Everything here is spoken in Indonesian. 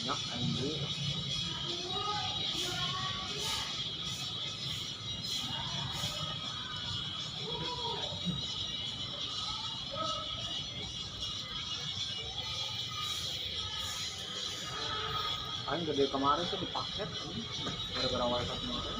banyak anjing. Aing gede kemarin tuh di paket anjing. Gara-gara wifi kemarin.